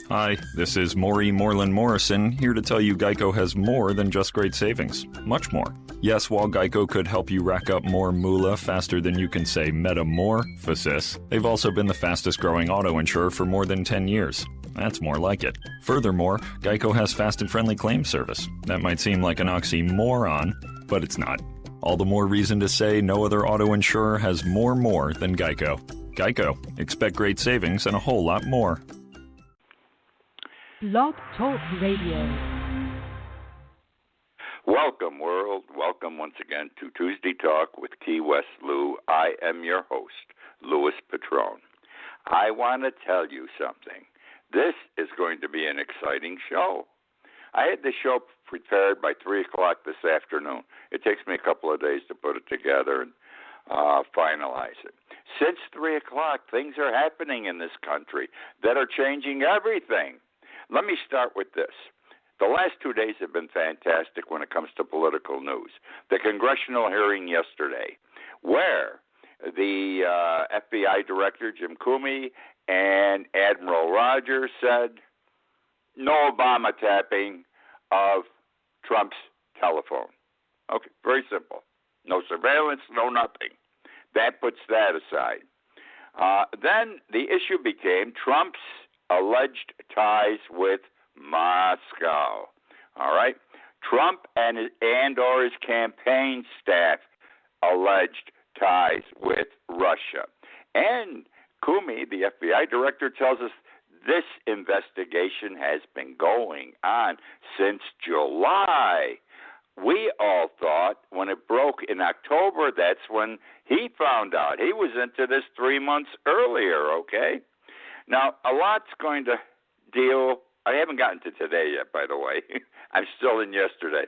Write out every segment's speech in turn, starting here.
Hi, this is Maury Moreland Morrison, here to tell you Geico has more than just great savings. Much more. Yes, while Geico could help you rack up more moolah faster than you can say metamorphosis, they've also been the fastest growing auto insurer for more than 10 years. That's more like it. Furthermore, Geico has fast and friendly claim service. That might seem like an oxymoron, but it's not. All the more reason to say no other auto insurer has more than Geico. Geico. Expect great savings and a whole lot more. Blog Talk Radio. Welcome, world. Welcome once again to Tuesday Talk with Key West Lou. I am your host, Louis Patrone. I want to tell you something. This is going to be an exciting show. I had the show prepared by 3 o'clock this afternoon. It takes me a couple of days to put it together and finalize it. Since 3 o'clock, things are happening in this country that are changing everything. Let me start with this. The last 2 days have been fantastic when it comes to political news. The Congressional hearing yesterday, where the FBI Director, Jim Comey, and Admiral Rogers said no Obama tapping of Trump's telephone. Okay, very simple. No surveillance, no nothing. That puts that aside. Then the issue became Trump's alleged ties with Moscow. All right? Trump and or his campaign staff alleged ties with Russia. And Comey, the FBI director, tells us this investigation has been going on since July. We all thought when it broke in October, that's when he found out. He was into this 3 months earlier, okay? Now, a lot's going to deal. I haven't gotten to today yet, by the way. I'm still in yesterday.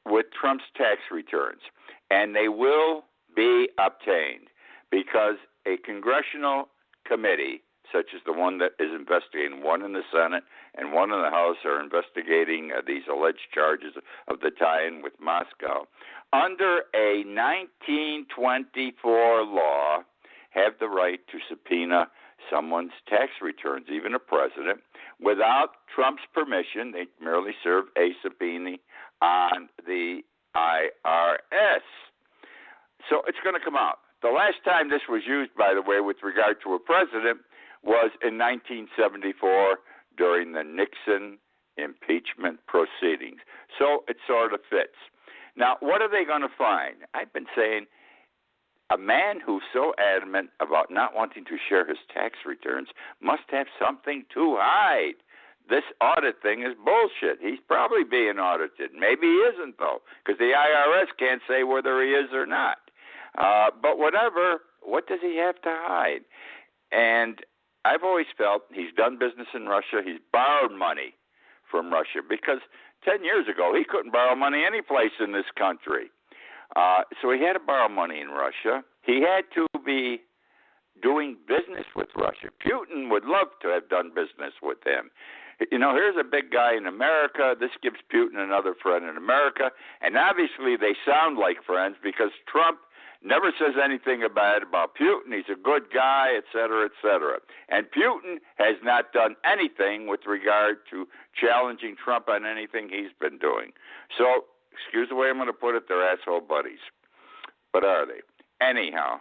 With Trump's tax returns. And they will be obtained because a congressional committee, such as the one that is investigating, one in the Senate and one in the House, are investigating these alleged charges of the tie-in with Moscow. Under a 1924 law, have the right to subpoena someone's tax returns, even a president, without Trump's permission. They merely serve a subpoena on the IRS. So it's going to come out. The last time this was used, by the way, with regard to a president was in 1974 during the Nixon impeachment proceedings. So it sort of fits. Now, what are they going to find? I've been saying a man who's so adamant about not wanting to share his tax returns must have something to hide. This audit thing is bullshit. He's probably being audited. Maybe he isn't, though, because the IRS can't say whether he is or not. But whatever, what does he have to hide? And I've always felt he's done business in Russia. He's borrowed money from Russia because 10 years ago he couldn't borrow money any place in this country. So he had to borrow money in Russia. He had to be doing business with Russia. Putin would love to have done business with him. You know, here's a big guy in America. This gives Putin another friend in America. And obviously they sound like friends because Trump never says anything bad about Putin. He's a good guy, et cetera, et cetera. And Putin has not done anything with regard to challenging Trump on anything he's been doing. So, excuse the way I'm going to put it, they're asshole buddies. But are they? Anyhow,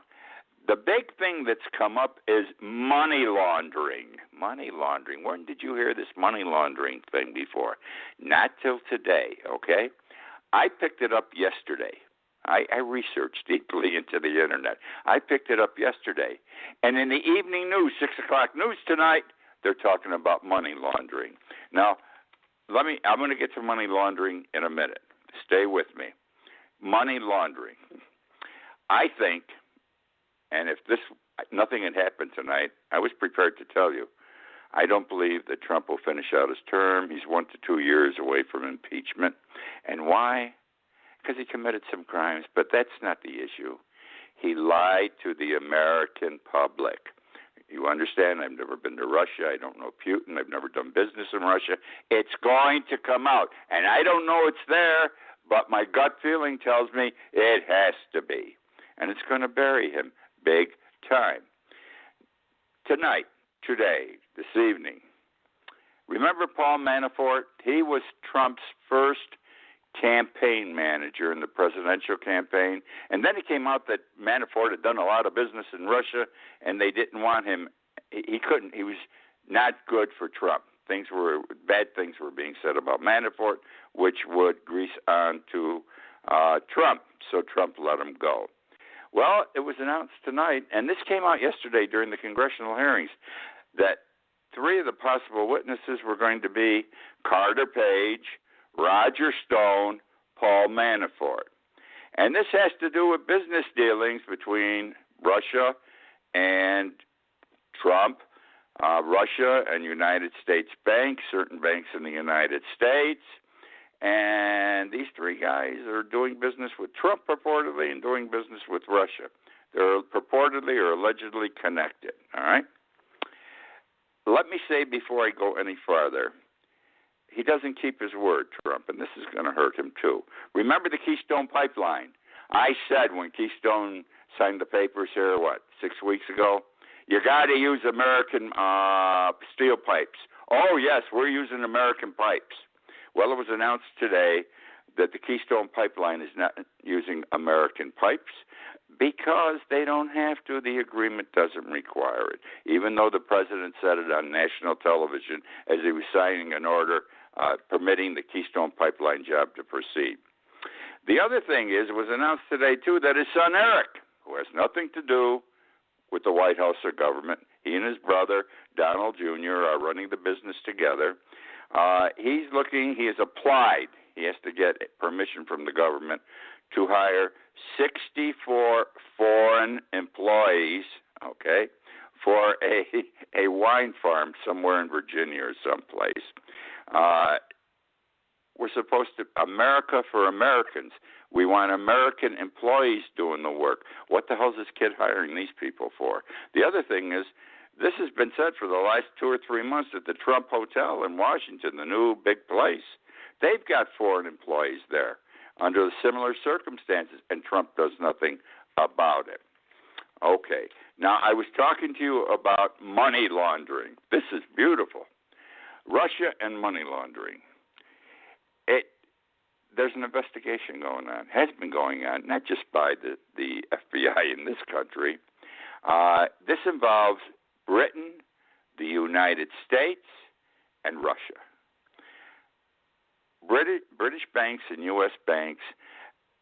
the big thing that's come up is money laundering. Money laundering. When did you hear this money laundering thing before? Not till today, okay? I picked it up yesterday. I researched deeply into the internet. I picked it up yesterday. And in the evening news, 6 o'clock news tonight, they're talking about money laundering. Now, I'm going to get to money laundering in a minute. Stay with me. Money laundering. I think, and if nothing had happened tonight, I was prepared to tell you, I don't believe that Trump will finish out his term. He's 1 to 2 years away from impeachment. And why? Because he committed some crimes, but that's not the issue. He lied to the American public. You understand, I've never been to Russia. I don't know Putin. I've never done business in Russia. It's going to come out. And I don't know it's there, but my gut feeling tells me it has to be. And it's going to bury him big time. Tonight, today, this evening, Remember Paul Manafort? He was Trump's first campaign manager in the presidential campaign. And then it came out that Manafort had done a lot of business in Russia, and they didn't want him. He couldn't. He was not good for Trump. Bad things were being said about Manafort, which would grease on to Trump. So Trump let him go. Well, it was announced tonight, and this came out yesterday during the congressional hearings, that 3 of the possible witnesses were going to be Carter Page, Roger Stone, Paul Manafort. And this has to do with business dealings between Russia and Trump, Russia and United States banks, certain banks in the United States. And these 3 guys are doing business with Trump purportedly and doing business with Russia. They're purportedly or allegedly connected, all right? Let me say before I go any farther, he doesn't keep his word, Trump, and this is going to hurt him too. Remember the Keystone Pipeline? I said when Keystone signed the papers here, 6 weeks ago? You got to use American steel pipes. Oh, yes, we're using American pipes. Well, it was announced today that the Keystone Pipeline is not using American pipes because they don't have to. The agreement doesn't require it, even though the president said it on national television as he was signing an order permitting the Keystone Pipeline job to proceed. The other thing is, it was announced today, too, that his son Eric, who has nothing to do with the White House or government, he and his brother, Donald Jr., are running the business together. He has applied. He has to get permission from the government to hire 64 foreign employees, okay, for a wine farm somewhere in Virginia or someplace. We're supposed to, America for Americans. We want American employees doing the work. What the hell is this kid hiring these people for? The other thing is, this has been said for the last 2 or 3 months at the Trump Hotel in Washington, the new big place. They've got foreign employees there under similar circumstances, and Trump does nothing about it. Okay. Now, I was talking to you about money laundering. This is beautiful. Russia and money laundering. There's an investigation going on, has been going on, not just by the FBI in this country. This involves Britain, the United States, and Russia. British banks and U.S. banks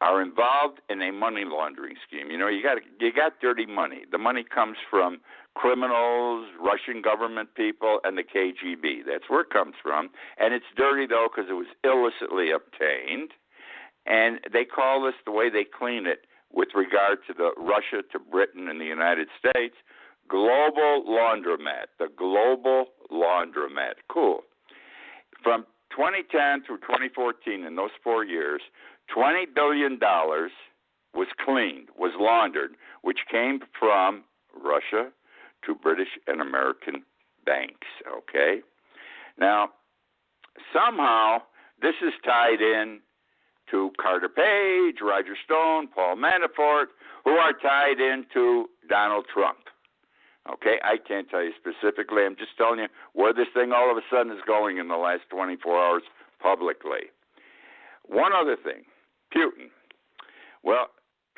are involved in a money laundering scheme. You know, you got dirty money. The money comes from criminals, Russian government people, and the KGB. That's where it comes from. And it's dirty, though, because it was illicitly obtained. And they call this, the way they clean it with regard to the Russia to Britain and the United States, global laundromat, the global laundromat. Cool. From 2010 through 2014, in those 4 years, $20 billion was cleaned, was laundered, which came from Russia to British and American banks, okay? Now, somehow this is tied in to Carter Page, Roger Stone, Paul Manafort, who are tied into Donald Trump. Okay, I can't tell you specifically. I'm just telling you where this thing all of a sudden is going in the last 24 hours publicly. One other thing, Putin. Well,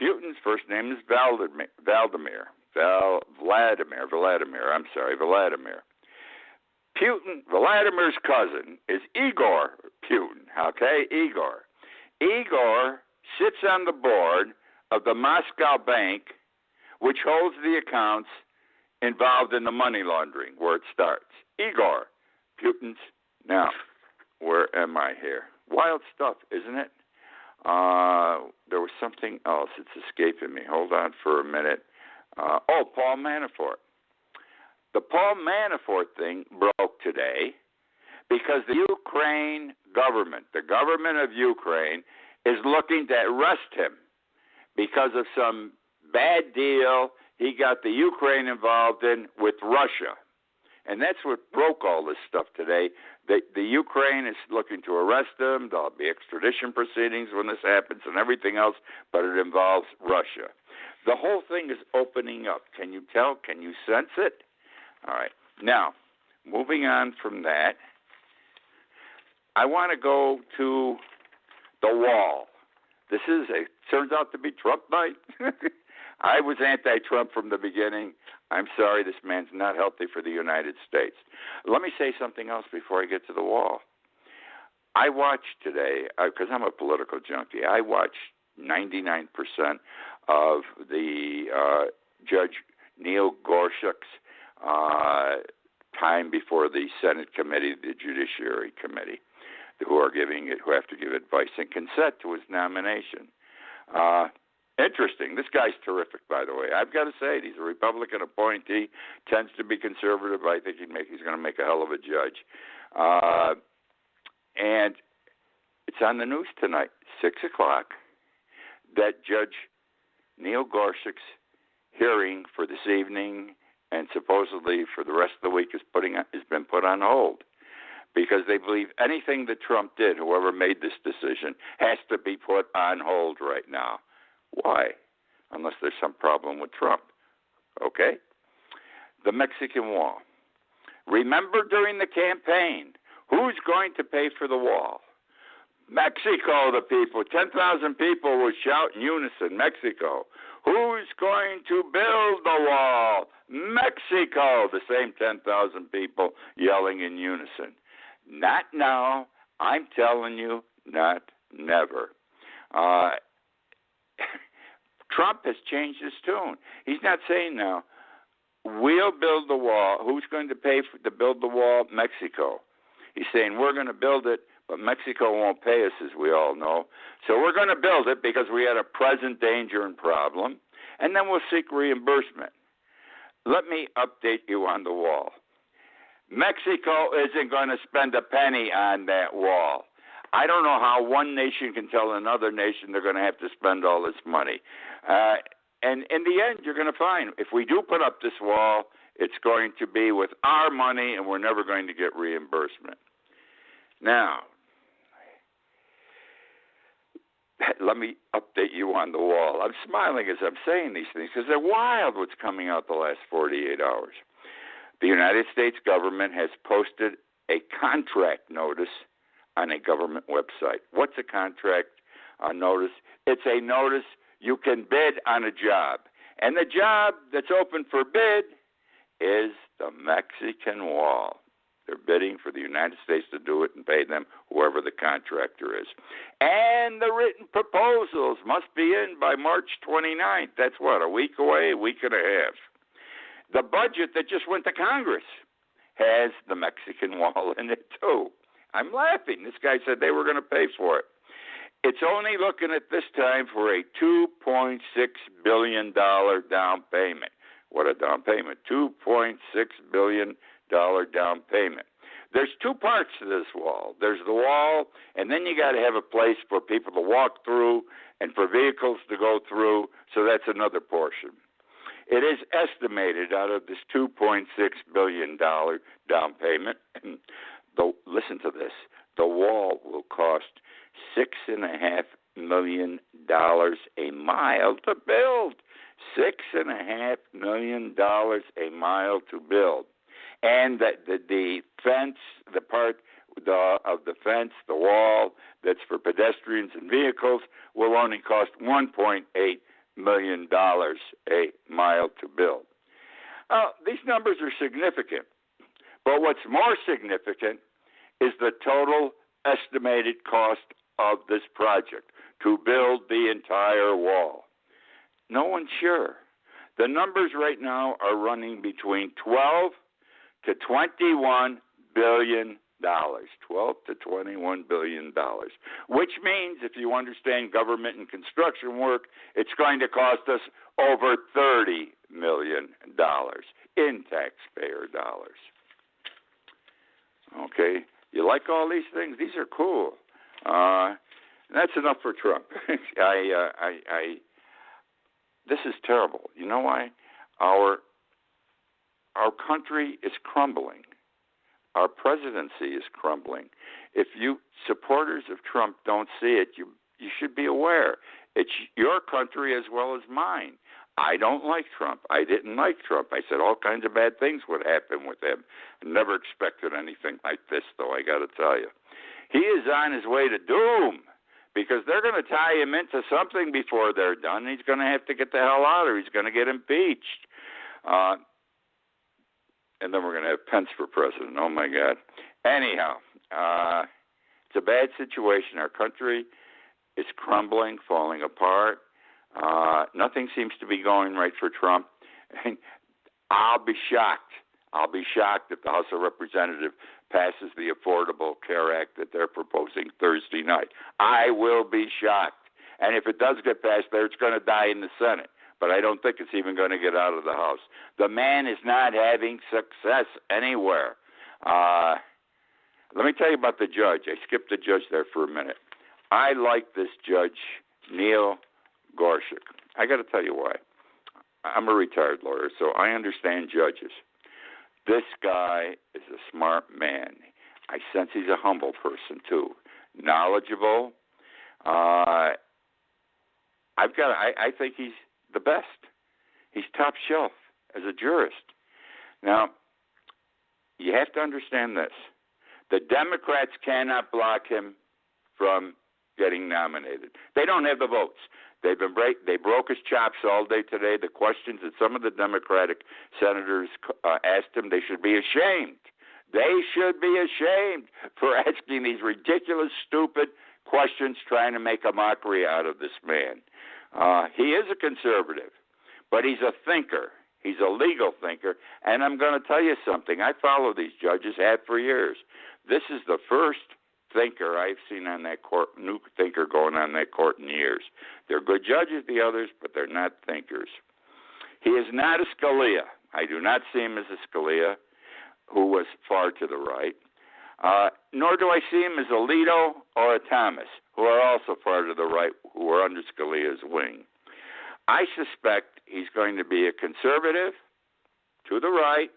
Putin's first name is Vladimir. Vladimir's cousin is Igor Putin, okay, Igor. Igor sits on the board of the Moscow bank, which holds the accounts involved in the money laundering, where it starts. Igor, Putin's. Now, where am I here? Wild stuff, isn't it? There was something else. It's escaping me. Hold on for a minute. Paul Manafort. The Paul Manafort thing broke today because the Ukraine government, the government of Ukraine, is looking to arrest him because of some bad deal he got the Ukraine involved in with Russia. And that's what broke all this stuff today. The Ukraine is looking to arrest him. There'll be extradition proceedings when this happens and everything else, but it involves Russia. The whole thing is opening up. Can you tell? Can you sense it? All right. Now, moving on from that, I want to go to the wall. Turns out to be Trump night. I was anti-Trump from the beginning. I'm sorry, this man's not healthy for the United States. Let me say something else before I get to the wall. I watched today, because I'm a political junkie, I watched 99% of the Judge Neil Gorsuch's time before the Senate committee, the Judiciary Committee, who have to give advice and consent to his nomination. Interesting. This guy's terrific, by the way. I've got to say it. He's a Republican appointee, tends to be conservative. I think he's going to make a hell of a judge. And it's on the news tonight, 6 o'clock, that Judge Neil Gorsuch's hearing for this evening and supposedly for the rest of the week has been put on hold because they believe anything that Trump did, whoever made this decision, has to be put on hold right now. Why? Unless there's some problem with Trump. Okay? The Mexican wall. Remember during the campaign, who's going to pay for the wall? Mexico, the people. 10,000 people would shout in unison, Mexico. Who's going to build the wall? Mexico. The same 10,000 people yelling in unison. Not now. I'm telling you, not never. Trump has changed his tune. He's not saying now, we'll build the wall. Who's going to pay to build the wall? Mexico. He's saying we're going to build it, but Mexico won't pay us, as we all know. So we're going to build it because we had a present danger and problem, and then we'll seek reimbursement. Let me update you on the wall. Mexico isn't going to spend a penny on that wall. I don't know how one nation can tell another nation they're going to have to spend all this money. And in the end, you're going to find if we do put up this wall, it's going to be with our money, and we're never going to get reimbursement. Now, let me update you on the wall. I'm smiling as I'm saying these things because they're wild what's coming out the last 48 hours. The United States government has posted a contract notice on a government website. What's a contract notice? It's a notice you can bid on a job. And the job that's open for bid is the Mexican wall. They're bidding for the United States to do it and pay them, whoever the contractor is. And the written proposals must be in by March 29th. That's what, a week away, a week and a half. The budget that just went to Congress has the Mexican wall in it, too. I'm laughing. This guy said they were going to pay for it. It's only looking at this time for a $2.6 billion down payment. What a down payment. $2.6 billion down payment. There's two parts to this wall. There's the wall, and then you got to have a place for people to walk through and for vehicles to go through, so that's another portion. It is estimated out of this $2.6 billion down payment, listen to this, the wall will cost $6.5 million a mile to build. $6.5 million a mile to build. And the fence, the part of the fence, the wall that's for pedestrians and vehicles will only cost $1.8 million a mile to build. These numbers are significant, but what's more significant is the total estimated cost of this project to build the entire wall. No one's sure. The numbers right now are running between $12 to $21 billion. $12 to $21 billion, which means, if you understand government and construction work, it's going to cost us over $30 million in taxpayer dollars. Okay, you like all these things? These are cool. That's enough for Trump. This is terrible. You know why? Our country is crumbling. Our presidency is crumbling. If you supporters of Trump don't see it, you should be aware. It's your country as well as mine. I don't like Trump. I didn't like Trump. I said all kinds of bad things would happen with him. Never expected anything like this, though, I got to tell you. He is on his way to doom because they're going to tie him into something before they're done. He's going to have to get the hell out or he's going to get impeached. And then we're going to have Pence for president. Oh, my God. Anyhow, it's a bad situation. Our country is crumbling, falling apart. Nothing seems to be going right for Trump. And I'll be shocked. I'll be shocked if the House of Representatives passes the Affordable Care Act that they're proposing Thursday night. I will be shocked. And if it does get passed there, it's going to die in the Senate. But I don't think it's even going to get out of the House. The man is not having success anywhere. Let me tell you about the judge. I skipped the judge there for a minute. I like this judge, Neil Gorsuch. I got to tell you why. I'm a retired lawyer, so I understand judges. This guy is a smart man. I sense he's a humble person, too. Knowledgeable. I think he's the best. He's top shelf as a jurist. Now, you have to understand this. The Democrats cannot block him from getting nominated. They don't have the votes. They broke his chops all day today. The questions that some of the Democratic senators asked him, they should be ashamed. They should be ashamed for asking these ridiculous, stupid questions trying to make a mockery out of this man. He is a conservative, but he's a thinker. He's a legal thinker. And I'm going to tell you something. I follow these judges, have for years. This is the first thinker I've seen on that court, new thinker going on that court in years. They're good judges, the others, but they're not thinkers. He is not a Scalia. I do not see him as a Scalia, who was far to the right. Nor do I see him as a Alito or a Thomas, who are also far to the right, who are under Scalia's wing. I suspect he's going to be a conservative to the right,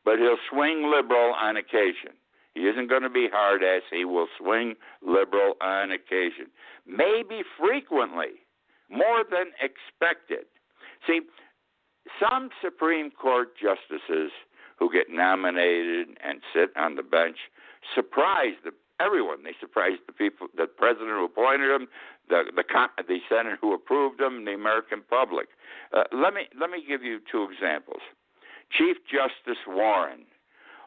but he'll swing liberal on occasion. He isn't going to be hard-ass. He will swing liberal on occasion. Maybe frequently, more than expected. See, some Supreme Court justices who get nominated and sit on the bench surprise everyone. They surprise the people, the president who appointed them, the Senate who approved them, the American public. Let me give you two examples. Chief Justice Warren.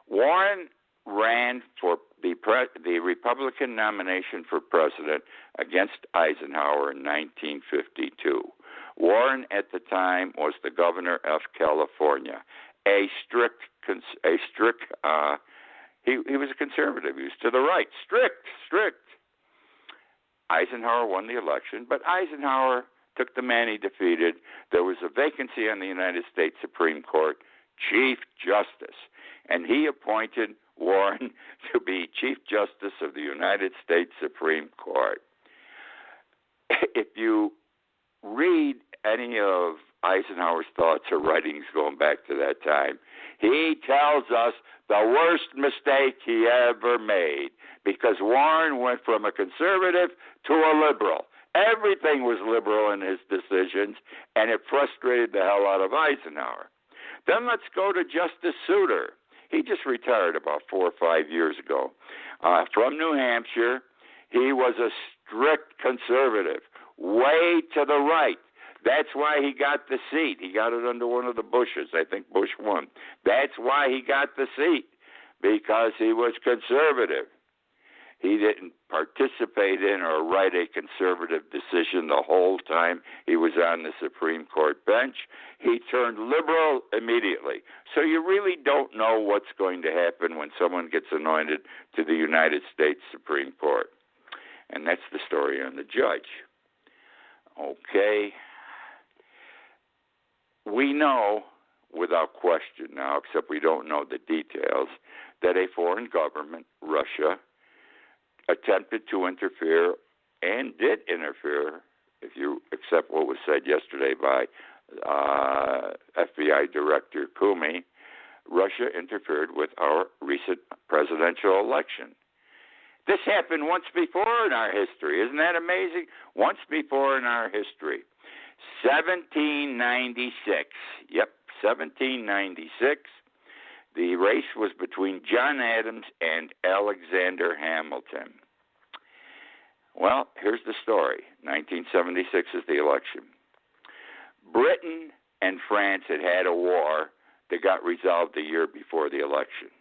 Warren ran for the Republican nomination for president against Eisenhower in 1952. Warren at the time was the governor of California. He was a conservative. He was to the right. Strict. Eisenhower won the election, but Eisenhower took the man he defeated. There was a vacancy on the United States Supreme Court, Chief Justice, and he appointed Warren to be Chief Justice of the United States Supreme Court. If you read any of Eisenhower's thoughts or writings going back to that time, he tells us the worst mistake he ever made, because Warren went from a conservative to a liberal. Everything was liberal in his decisions, and it frustrated the hell out of Eisenhower. Then let's go to Justice Souter. He just retired about 4 or 5 years ago. From New Hampshire, he was a strict conservative, way to the right. That's why he got the seat. He got it under one of the Bushes. I think Bush won. That's why he got the seat, because he was conservative. He didn't participate in or write a conservative decision the whole time he was on the Supreme Court bench. He turned liberal immediately. So you really don't know what's going to happen when someone gets anointed to the United States Supreme Court. And that's the story on the judge. Okay. We know without question now, except we don't know the details, that a foreign government, Russia, attempted to interfere and did interfere, if you accept what was said yesterday by FBI Director Comey. Russia interfered with our recent presidential election. This happened once before in our history. Isn't that amazing? Once before in our history. 1796. Yep, 1796. The race was between John Adams and Alexander Hamilton. Well, here's the story. 1976 is the election. Britain and France had a war that got resolved a year before the election,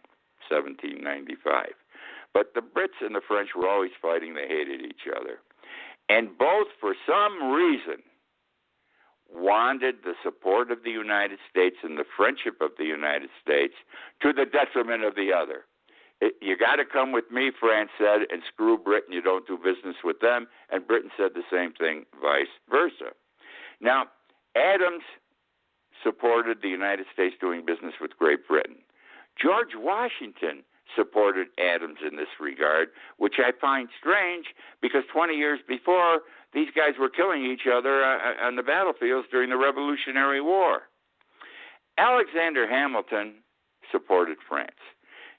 1795. But the Brits and the French were always fighting. They hated each other. And both, for some reason, wanted the support of the United States and the friendship of the United States to the detriment of the other. You got to come with me, France said, and screw Britain. You don't do business with them. And Britain said the same thing, vice versa. Now, Adams supported the United States doing business with Great Britain. George Washington supported Adams in this regard, which I find strange because 20 years before, these guys were killing each other on the battlefields during the Revolutionary War. Alexander Hamilton supported France.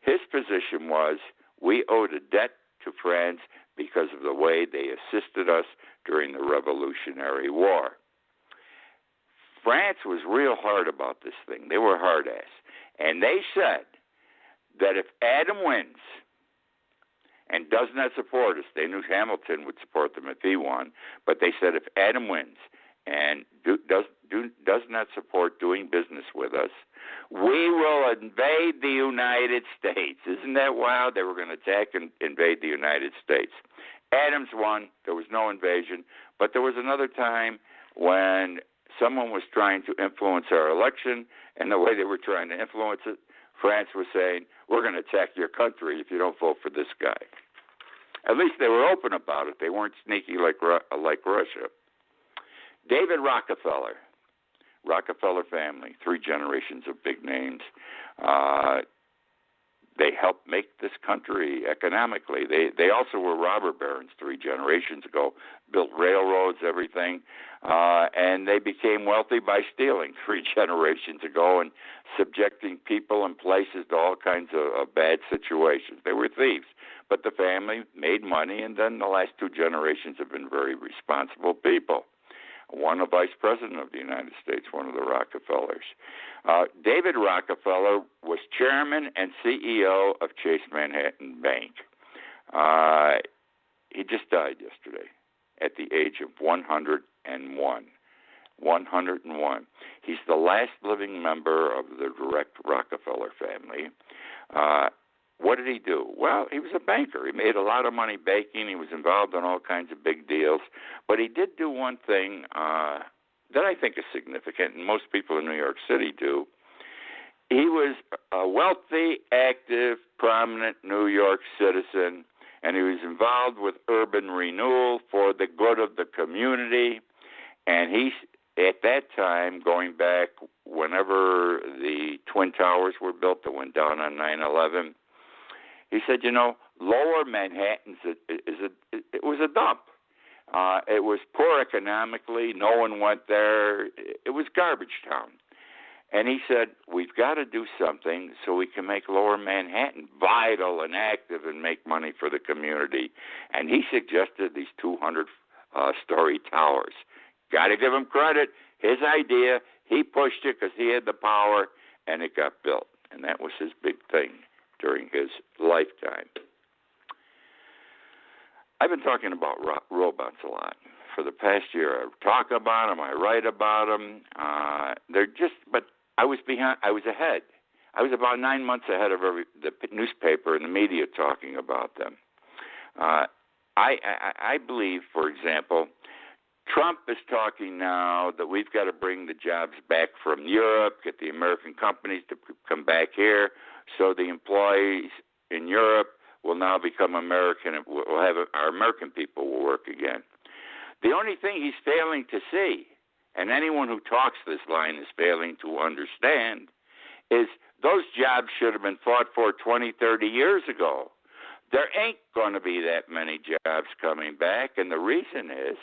His position was we owed a debt to France because of the way they assisted us during the Revolutionary War. France was real hard about this thing. They were hard-ass. And they said that if Adam wins and does not support us, they knew Hamilton would support them if he won, but they said if Adam wins and does not support doing business with us, we will invade the United States. Isn't that wild? They were going to attack and invade the United States. Adams won. There was no invasion, but there was another time when someone was trying to influence our election, and the way they were trying to influence it, France was saying, we're going to attack your country if you don't vote for this guy. At least they were open about it. They weren't sneaky like Russia. David Rockefeller family, 3 generations of big names. They helped make this country economically. They also were robber barons 3 generations ago, built railroads, everything, and they became wealthy by stealing 3 generations ago and subjecting people and places to all kinds of bad situations. They were thieves, but the family made money, and then the last 2 generations have been very responsible people. One a vice president of the United States, one of the Rockefellers. David Rockefeller was chairman and CEO of Chase Manhattan Bank. He just died yesterday at the age of 101. 101. He's the last living member of the direct Rockefeller family. What did he do? Well, he was a banker. He made a lot of money banking. He was involved in all kinds of big deals. But he did do one thing that I think is significant, and most people in New York City do. He was a wealthy, active, prominent New York citizen, and he was involved with urban renewal for the good of the community. And he, at that time, going back whenever the Twin Towers were built that went down on 9/11, he said, Lower Manhattan, it was a dump. It was poor economically. No one went there. It was garbage town. And he said, we've got to do something so we can make Lower Manhattan vital and active and make money for the community. And he suggested these 200-story towers. Got to give him credit. His idea, he pushed it because he had the power, and it got built. And that was his big thing during his lifetime. I've been talking about robots a lot for the past year. I talk about them. I write about them. But I was behind. I was ahead. I was about 9 months ahead of the newspaper and the media talking about them. I believe, for example, Trump is talking now that we've got to bring the jobs back from Europe, get the American companies to come back here, so the employees in Europe will now become American, and we'll have our American people will work again. The only thing he's failing to see, and anyone who talks this line is failing to understand, is those jobs should have been fought for 20, 30 years ago. There ain't going to be that many jobs coming back, and the reason is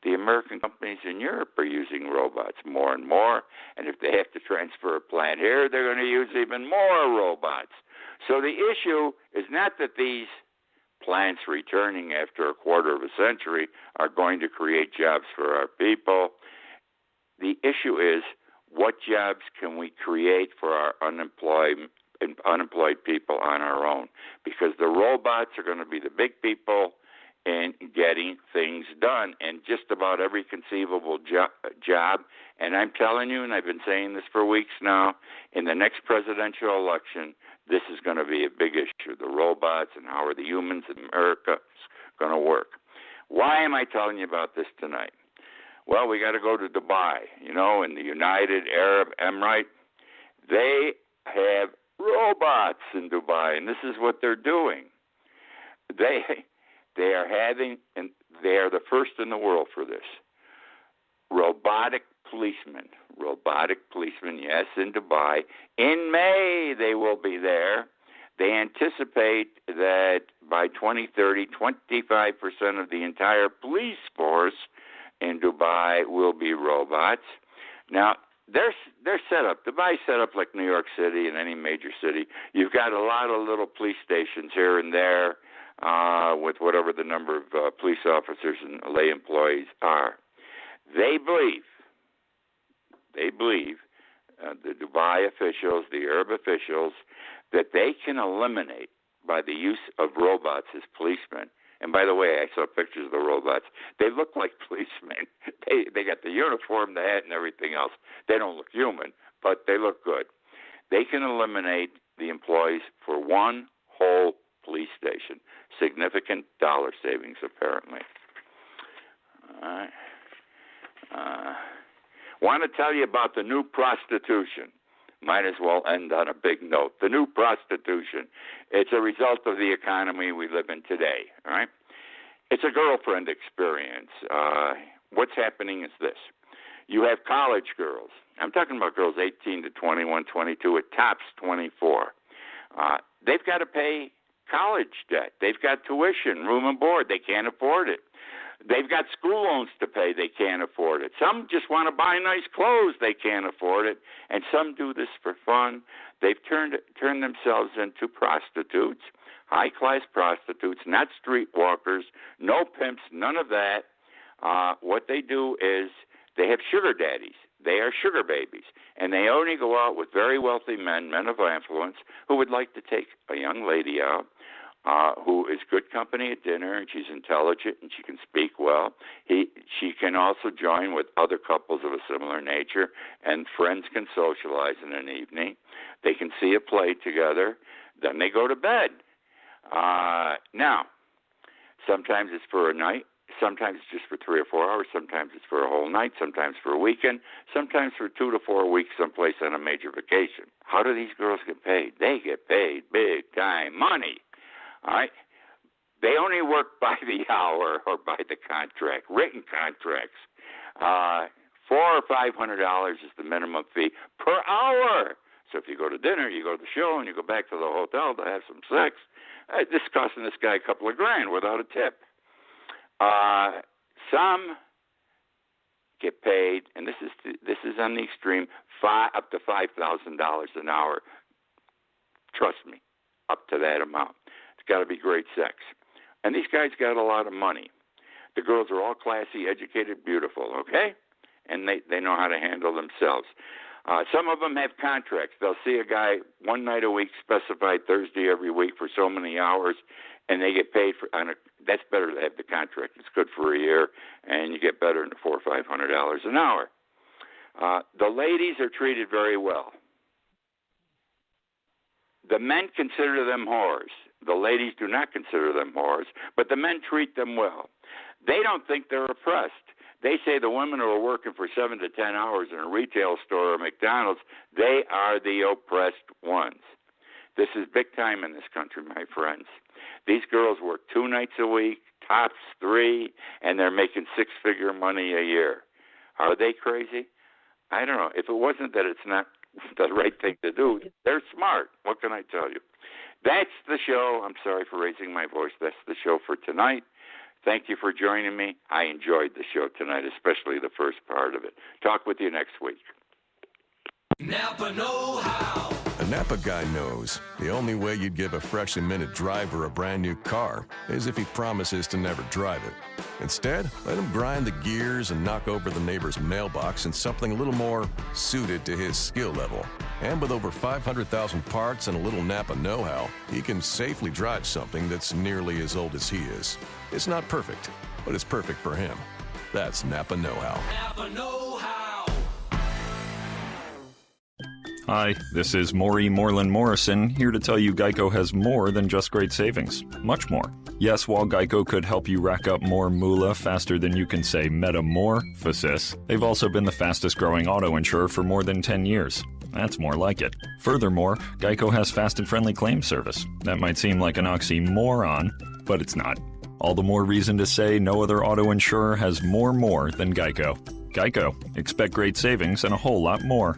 the American companies in Europe are using robots more and more, and if they have to transfer a plant here, they're going to use even more robots. So the issue is not that these plants returning after a quarter of a century are going to create jobs for our people. The issue is what jobs can we create for our unemployed people on our own, because the robots are going to be the big people in getting things done in just about every conceivable job. And I'm telling you, and I've been saying this for weeks now, in the next presidential election, this is going to be a big issue. The robots and how are the humans in America going to work. Why am I telling you about this tonight? Well, we got to go to Dubai, in the United Arab Emirates. They have robots in Dubai, and this is what they're doing. They are having, and they are the first in the world for this, robotic policemen, yes, in Dubai. In May, they will be there. They anticipate that by 2030, 25% of the entire police force in Dubai will be robots. Now, they're set up. Dubai's set up like New York City and any major city. You've got a lot of little police stations here and there with whatever the number of police officers and lay employees are. They believe, the Dubai officials, the Arab officials, that they can eliminate by the use of robots as policemen. And by the way, I saw pictures of the robots. They look like policemen. They got the uniform, the hat, and everything else. They don't look human, but they look good. They can eliminate the employees for one whole police station. Significant dollar savings, apparently. All right. Want to tell you about the new prostitution. Might as well end on a big note. The new prostitution. It's a result of the economy we live in today. All right. It's a girlfriend experience. What's happening is this. You have college girls. I'm talking about girls 18 to 21, 22, at tops 24. They've got to pay college debt. They've got tuition, room and board. They can't afford it. They've got school loans to pay. They can't afford it. Some just want to buy nice clothes. They can't afford it. And some do this for fun. They've turned themselves into prostitutes, high-class prostitutes, not streetwalkers, no pimps, none of that. What they do is they have sugar daddies. They are sugar babies. And they only go out with very wealthy men of influence, who would like to take a young lady out, who is good company at dinner, and she's intelligent and she can speak well. She can also join with other couples of a similar nature, and friends can socialize in an evening. They can see a play together. Then they go to bed. Now, sometimes it's for a night. Sometimes it's just for 3 or 4 hours. Sometimes it's for a whole night. Sometimes for a weekend. Sometimes for 2 to 4 weeks someplace on a major vacation. How do these girls get paid? They get paid big time money. All right? They only work by the hour or by the contract, written contracts. $400 or $500 is the minimum fee per hour. So if you go to dinner, you go to the show, and you go back to the hotel to have some sex, this is costing this guy a couple of grand without a tip. Some get paid, and this is on the extreme, up to $5,000 an hour. Trust me, up to that amount. It's got to be great sex. And these guys got a lot of money. The girls are all classy, educated, beautiful, okay? And they know how to handle themselves. Some of them have contracts. They'll see a guy one night a week, specified Thursday every week for so many hours, and they get paid for. That's better to have the contract. It's good for a year, and you get better than $400 or $500 an hour. The ladies are treated very well. The men consider them whores. The ladies do not consider them whores, but the men treat them well. They don't think they're oppressed. They say the women who are working for 7 to 10 hours in a retail store or McDonald's, they are the oppressed ones. This is big time in this country, my friends. These girls work 2 nights a week, tops 3, and they're making 6-figure money a year. Are they crazy? I don't know. If it wasn't that it's not the right thing to do, they're smart. What can I tell you? That's the show. I'm sorry for raising my voice. That's the show for tonight. Thank you for joining me. I enjoyed the show tonight, especially the first part of it. Talk with you next week. Napa know-how. Napa guy knows the only way you'd give a freshly minted driver a brand new car is if he promises to never drive it. Instead, let him grind the gears and knock over the neighbor's mailbox in something a little more suited to his skill level. And with over 500,000 parts and a little Napa know-how, he can safely drive something that's nearly as old as he is. It's not perfect, but it's perfect for him. That's Napa know-how. Napa know-how. Hi, this is Maury Moreland Morrison, here to tell you Geico has more than just great savings. Much more. Yes, while Geico could help you rack up more moolah faster than you can say metamorphosis, they've also been the fastest growing auto insurer for more than 10 years. That's more like it. Furthermore, Geico has fast and friendly claim service. That might seem like an oxymoron, but it's not. All the more reason to say no other auto insurer has more than Geico. Geico. Expect great savings and a whole lot more.